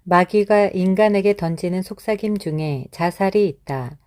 마귀가 인간에게 던지는 속삭임 중에 자살이 있다.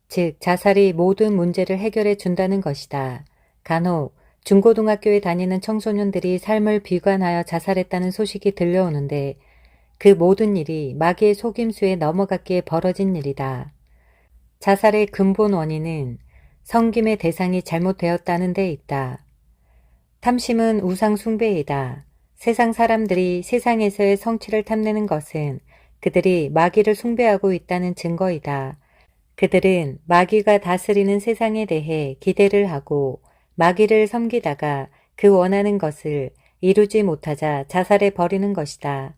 즉, 자살이 모든 문제를 해결해 준다는 것이다. 간혹 중고등학교에 다니는 청소년들이 삶을 비관하여 자살했다는 소식이 들려오는데 그 모든 일이 마귀의 속임수에 넘어갔기에 벌어진 일이다. 자살의 근본 원인은 섬김의 대상이 잘못되었다는 데 있다. 탐심은 우상 숭배이다. 세상 사람들이 세상에서의 성취를 탐내는 것은 그들이 마귀를 숭배하고 있다는 증거이다. 그들은 마귀가 다스리는 세상에 대해 기대를 하고 마귀를 섬기다가 그 원하는 것을 이루지 못하자 자살해 버리는 것이다.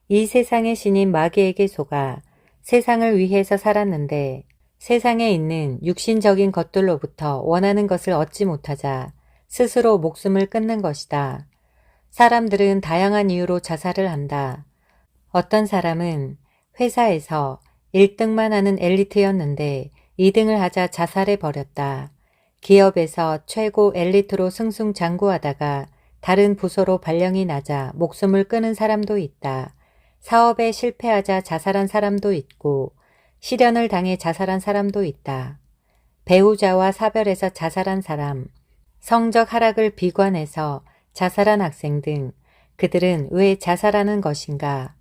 이 세상의 신인 마귀에게 속아 세상을 위해서 살았는데 세상에 있는 육신적인 것들로부터 원하는 것을 얻지 못하자 스스로 목숨을 끊는 것이다. 사람들은 다양한 이유로 자살을 한다. 어떤 사람은 회사에서 1등만 하는 엘리트였는데 2등을 하자 자살해 버렸다. 기업에서 최고 엘리트로 승승장구하다가 다른 부서로 발령이 나자 목숨을 끊은 사람도 있다. 사업에 실패하자 자살한 사람도 있고 시련을 당해 자살한 사람도 있다. 배우자와 사별해서 자살한 사람, 성적 하락을 비관해서 자살한 학생 등 그들은 왜 자살하는 것인가?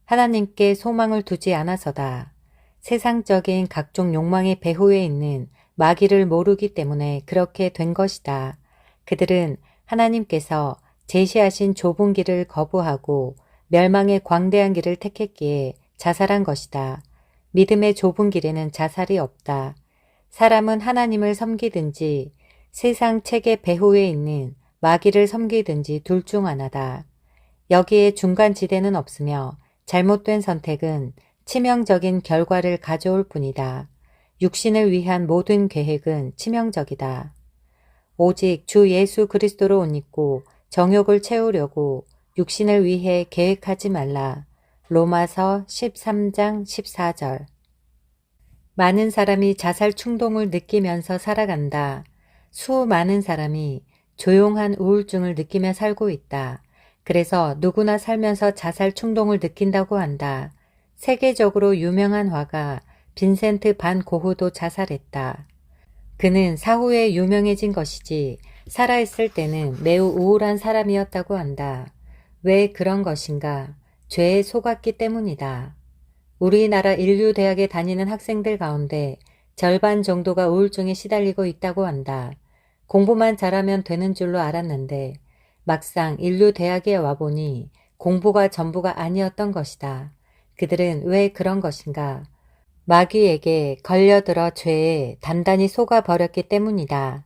하나님께 소망을 두지 않아서다. 세상적인 각종 욕망의 배후에 있는 마귀를 모르기 때문에 그렇게 된 것이다. 그들은 하나님께서 제시하신 좁은 길을 거부하고 멸망의 광대한 길을 택했기에 자살한 것이다. 믿음의 좁은 길에는 자살이 없다. 사람은 하나님을 섬기든지 세상 체계 배후에 있는 마귀를 섬기든지 둘 중 하나다. 여기에 중간지대는 없으며 잘못된 선택은 치명적인 결과를 가져올 뿐이다. 육신을 위한 모든 계획은 치명적이다. 오직 주 예수 그리스도로 옷 입고 정욕을 채우려고 육신을 위해 계획하지 말라. 로마서 13장 14절. 많은 사람이 자살 충동을 느끼면서 살아간다. 수많은 사람이 조용한 우울증을 느끼며 살고 있다. 그래서 누구나 살면서 자살 충동을 느낀다고 한다. 세계적으로 유명한 화가 빈센트 반 고흐도 자살했다. 그는 사후에 유명해진 것이지 살아있을 때는 매우 우울한 사람이었다고 한다. 왜 그런 것인가? 죄에 속았기 때문이다. 우리나라 인류대학에 다니는 학생들 가운데 절반 정도가 우울증에 시달리고 있다고 한다. 공부만 잘하면 되는 줄로 알았는데 막상 인류대학에 와보니 공부가 전부가 아니었던 것이다. 그들은 왜 그런 것인가? 마귀에게 걸려들어 죄에 단단히 속아버렸기 때문이다.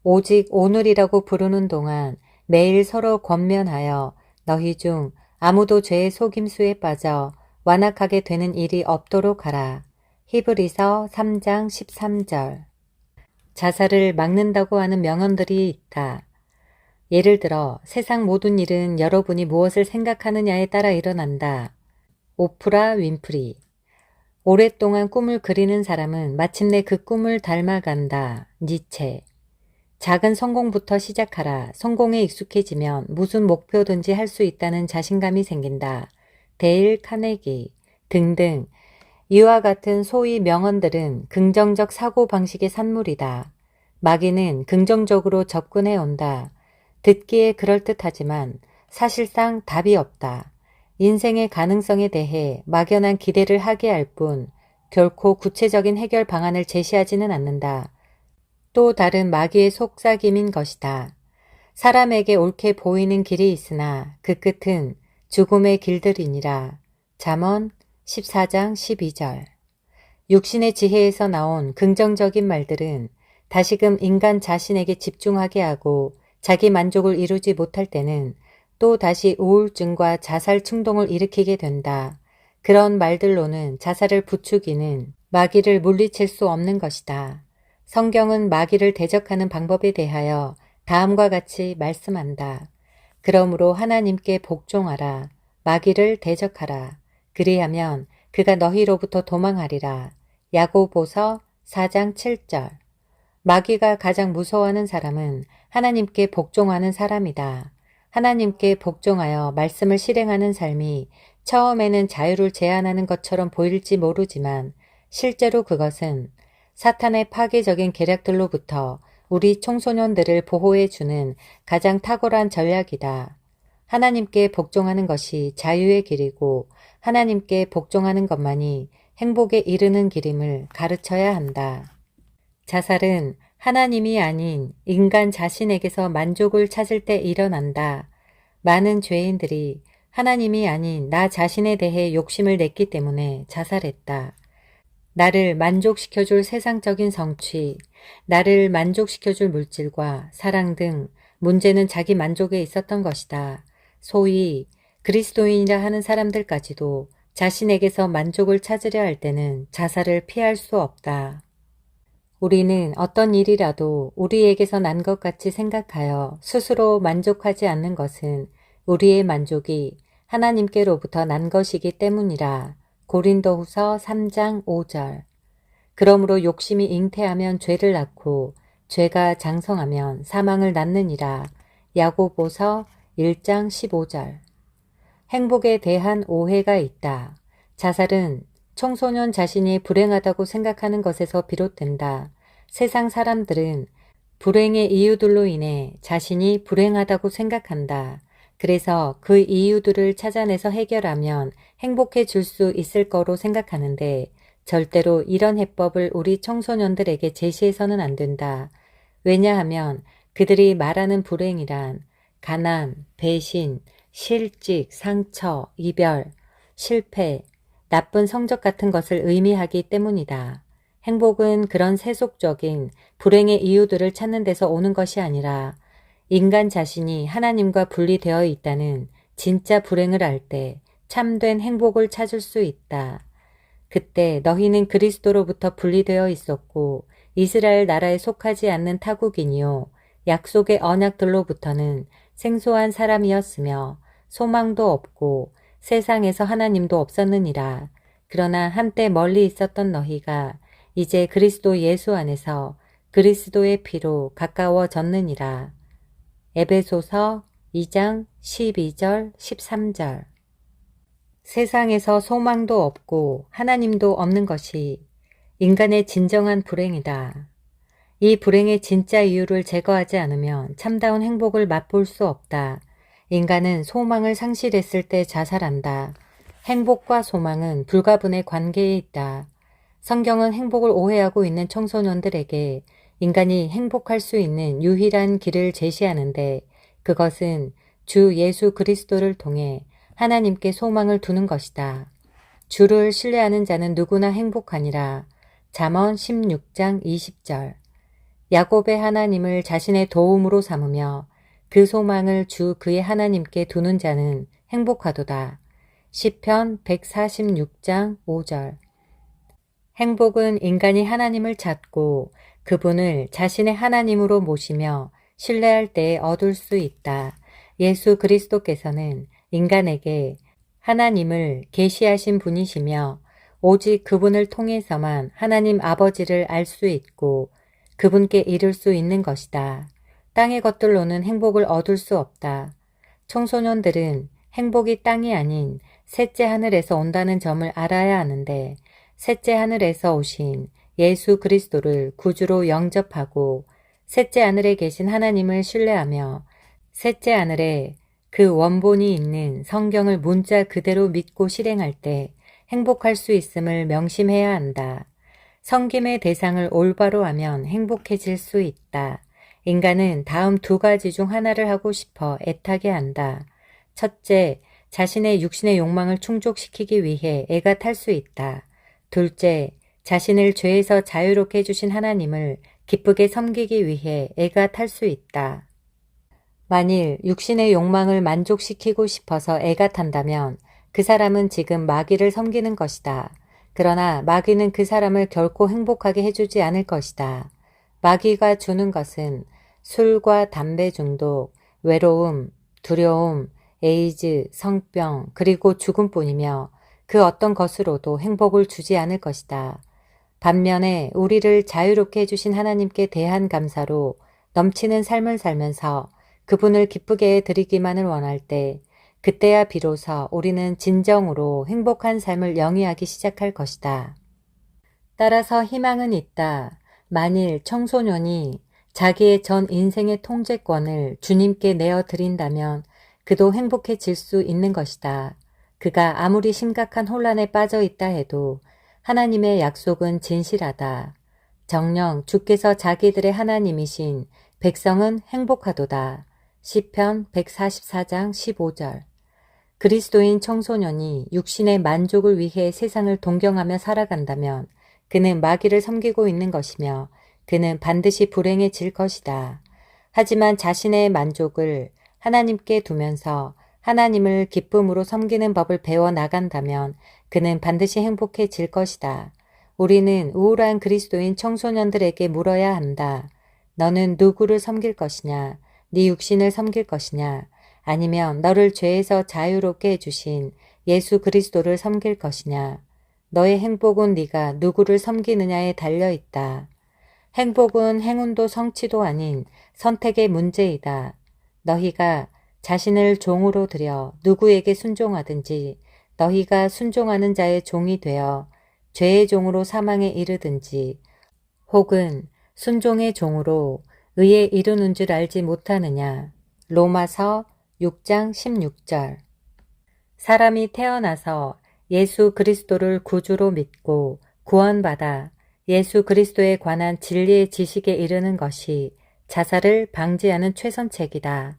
오직 오늘이라고 부르는 동안 매일 서로 권면하여 너희 중 아무도 죄의 속임수에 빠져 완악하게 되는 일이 없도록 하라. 히브리서 3장 13절. 자살을 막는다고 하는 명언들이 있다. 예를 들어 세상 모든 일은 여러분이 무엇을 생각하느냐에 따라 일어난다. 오프라 윈프리. 오랫동안 꿈을 그리는 사람은 마침내 그 꿈을 닮아간다. 니체. 작은 성공부터 시작하라. 성공에 익숙해지면 무슨 목표든지 할 수 있다는 자신감이 생긴다. 데일 카네기 등등. 이와 같은 소위 명언들은 긍정적 사고방식의 산물이다. 마귀는 긍정적으로 접근해 온다. 듣기에 그럴듯하지만 사실상 답이 없다. 인생의 가능성에 대해 막연한 기대를 하게 할 뿐 결코 구체적인 해결 방안을 제시하지는 않는다. 또 다른 마귀의 속삭임인 것이다. 사람에게 옳게 보이는 길이 있으나 그 끝은 죽음의 길들이니라. 잠언 14장 12절. 육신의 지혜에서 나온 긍정적인 말들은 다시금 인간 자신에게 집중하게 하고 자기 만족을 이루지 못할 때는 또 다시 우울증과 자살 충동을 일으키게 된다. 그런 말들로는 자살을 부추기는 마귀를 물리칠 수 없는 것이다. 성경은 마귀를 대적하는 방법에 대하여 다음과 같이 말씀한다. 그러므로 하나님께 복종하라. 마귀를 대적하라. 그리하면 그가 너희로부터 도망하리라. 야고보서 4장 7절. 마귀가 가장 무서워하는 사람은 하나님께 복종하는 사람이다. 하나님께 복종하여 말씀을 실행하는 삶이 처음에는 자유를 제한하는 것처럼 보일지 모르지만 실제로 그것은 사탄의 파괴적인 계략들로부터 우리 청소년들을 보호해주는 가장 탁월한 전략이다. 하나님께 복종하는 것이 자유의 길이고 하나님께 복종하는 것만이 행복에 이르는 길임을 가르쳐야 한다. 자살은 하나님이 아닌 인간 자신에게서 만족을 찾을 때 일어난다. 많은 죄인들이 하나님이 아닌 나 자신에 대해 욕심을 냈기 때문에 자살했다. 나를 만족시켜줄 세상적인 성취, 나를 만족시켜줄 물질과 사랑 등 문제는 자기 만족에 있었던 것이다. 소위 그리스도인이라 하는 사람들까지도 자신에게서 만족을 찾으려 할 때는 자살을 피할 수 없다. 우리는 어떤 일이라도 우리에게서 난 것 같이 생각하여 스스로 만족하지 않는 것은 우리의 만족이 하나님께로부터 난 것이기 때문이라. 고린도후서 3장 5절. 그러므로 욕심이 잉태하면 죄를 낳고 죄가 장성하면 사망을 낳느니라. 야고보서 1장 15절. 행복에 대한 오해가 있다. 자살은 청소년 자신이 불행하다고 생각하는 것에서 비롯된다. 세상 사람들은 불행의 이유들로 인해 자신이 불행하다고 생각한다. 그래서 그 이유들을 찾아내서 해결하면 행복해질 수 있을 거로 생각하는데 절대로 이런 해법을 우리 청소년들에게 제시해서는 안 된다. 왜냐하면 그들이 말하는 불행이란 가난, 배신, 실직, 상처, 이별, 실패, 나쁜 성적 같은 것을 의미하기 때문이다. 행복은 그런 세속적인 불행의 이유들을 찾는 데서 오는 것이 아니라 인간 자신이 하나님과 분리되어 있다는 진짜 불행을 알 때 참된 행복을 찾을 수 있다. 그때 너희는 그리스도로부터 분리되어 있었고 이스라엘 나라에 속하지 않는 타국인이요 약속의 언약들로부터는 생소한 사람이었으며 소망도 없고 세상에서 하나님도 없었느니라. 그러나 한때 멀리 있었던 너희가 이제 그리스도 예수 안에서 그리스도의 피로 가까워졌느니라. 에베소서 2장 12절 13절. 세상에서 소망도 없고 하나님도 없는 것이 인간의 진정한 불행이다. 이 불행의 진짜 이유를 제거하지 않으면 참다운 행복을 맛볼 수 없다. 인간은 소망을 상실했을 때 자살한다. 행복과 소망은 불가분의 관계에 있다. 성경은 행복을 오해하고 있는 청소년들에게 인간이 행복할 수 있는 유일한 길을 제시하는데 그것은 주 예수 그리스도를 통해 하나님께 소망을 두는 것이다. 주를 신뢰하는 자는 누구나 행복하니라. 잠언 16장 20절. 야곱의 하나님을 자신의 도움으로 삼으며 그 소망을 주 그의 하나님께 두는 자는 행복하도다. 시편 146장 5절. 행복은 인간이 하나님을 찾고 그분을 자신의 하나님으로 모시며 신뢰할 때 얻을 수 있다. 예수 그리스도께서는 인간에게 하나님을 계시하신 분이시며 오직 그분을 통해서만 하나님 아버지를 알 수 있고 그분께 이를 수 있는 것이다. 땅의 것들로는 행복을 얻을 수 없다. 청소년들은 행복이 땅이 아닌 셋째 하늘에서 온다는 점을 알아야 하는데 셋째 하늘에서 오신 예수 그리스도를 구주로 영접하고 셋째 하늘에 계신 하나님을 신뢰하며 셋째 하늘에 그 원본이 있는 성경을 문자 그대로 믿고 실행할 때 행복할 수 있음을 명심해야 한다. 섬김의 대상을 올바로 하면 행복해질 수 있다. 인간은 다음 두 가지 중 하나를 하고 싶어 애타게 한다. 첫째, 자신의 육신의 욕망을 충족시키기 위해 애가 탈 수 있다. 둘째, 자신을 죄에서 자유롭게 해주신 하나님을 기쁘게 섬기기 위해 애가 탈 수 있다. 만일 육신의 욕망을 만족시키고 싶어서 애가 탄다면 그 사람은 지금 마귀를 섬기는 것이다. 그러나 마귀는 그 사람을 결코 행복하게 해주지 않을 것이다. 마귀가 주는 것은 술과 담배 중독, 외로움, 두려움, 에이즈, 성병, 그리고 죽음뿐이며 그 어떤 것으로도 행복을 주지 않을 것이다. 반면에 우리를 자유롭게 해주신 하나님께 대한 감사로 넘치는 삶을 살면서 그분을 기쁘게 해드리기만을 원할 때 그때야 비로소 우리는 진정으로 행복한 삶을 영위하기 시작할 것이다. 따라서 희망은 있다. 만일 청소년이 자기의 전 인생의 통제권을 주님께 내어드린다면 그도 행복해질 수 있는 것이다. 그가 아무리 심각한 혼란에 빠져 있다 해도 하나님의 약속은 진실하다. 정녕 주께서 자기들의 하나님이신 백성은 행복하도다. 시편 144장 15절. 그리스도인 청소년이 육신의 만족을 위해 세상을 동경하며 살아간다면 그는 마귀를 섬기고 있는 것이며 그는 반드시 불행해질 것이다. 하지만 자신의 만족을 하나님께 두면서 하나님을 기쁨으로 섬기는 법을 배워 나간다면 그는 반드시 행복해질 것이다. 우리는 우울한 그리스도인 청소년들에게 물어야 한다. 너는 누구를 섬길 것이냐? 네 육신을 섬길 것이냐? 아니면 너를 죄에서 자유롭게 해주신 예수 그리스도를 섬길 것이냐? 너의 행복은 네가 누구를 섬기느냐에 달려있다. 행복은 행운도 성취도 아닌 선택의 문제이다. 너희가 자신을 종으로 들여 누구에게 순종하든지 너희가 순종하는 자의 종이 되어 죄의 종으로 사망에 이르든지 혹은 순종의 종으로 의에 이르는 줄 알지 못하느냐. 로마서 6장 16절. 사람이 태어나서 예수 그리스도를 구주로 믿고 구원받아 예수 그리스도에 관한 진리의 지식에 이르는 것이 자살을 방지하는 최선책이다.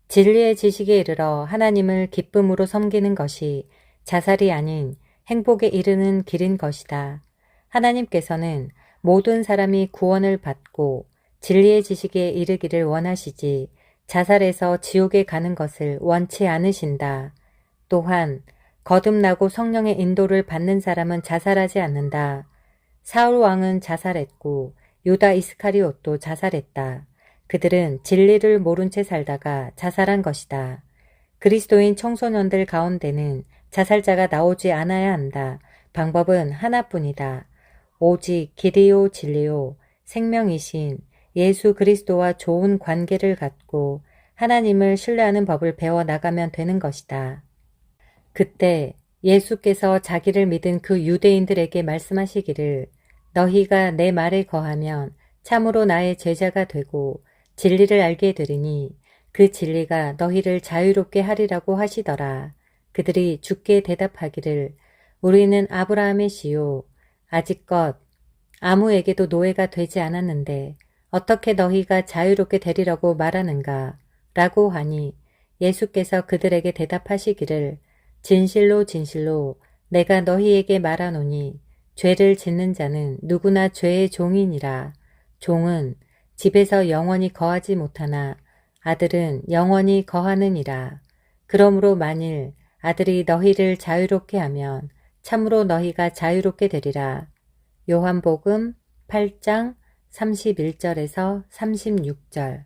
진리의 지식에 이르러 하나님을 기쁨으로 섬기는 것이 자살이 아닌 행복에 이르는 길인 것이다. 하나님께서는 모든 사람이 구원을 받고 진리의 지식에 이르기를 원하시지 자살해서 지옥에 가는 것을 원치 않으신다. 또한 거듭나고 성령의 인도를 받는 사람은 자살하지 않는다. 사울 왕은 자살했고 유다 이스카리옷도 자살했다. 그들은 진리를 모른 채 살다가 자살한 것이다. 그리스도인 청소년들 가운데는 자살자가 나오지 않아야 한다. 방법은 하나뿐이다. 오직 길이요 진리요 생명이신 예수 그리스도와 좋은 관계를 갖고 하나님을 신뢰하는 법을 배워 나가면 되는 것이다. 그때 예수께서 자기를 믿은 그 유대인들에게 말씀하시기를 너희가 내 말에 거하면 참으로 나의 제자가 되고 진리를 알게 되리니 그 진리가 너희를 자유롭게 하리라고 하시더라. 그들이 주께 대답하기를 우리는 아브라함의 씨요 아직껏 아무에게도 노예가 되지 않았는데 어떻게 너희가 자유롭게 되리라고 말하는가? 라고 하니 예수께서 그들에게 대답하시기를 진실로 진실로 내가 너희에게 말하노니 죄를 짓는 자는 누구나 죄의 종이니라. 종은 집에서 영원히 거하지 못하나 아들은 영원히 거하느니라. 그러므로 만일 아들이 너희를 자유롭게 하면 참으로 너희가 자유롭게 되리라. 요한복음 8장 31절에서 36절.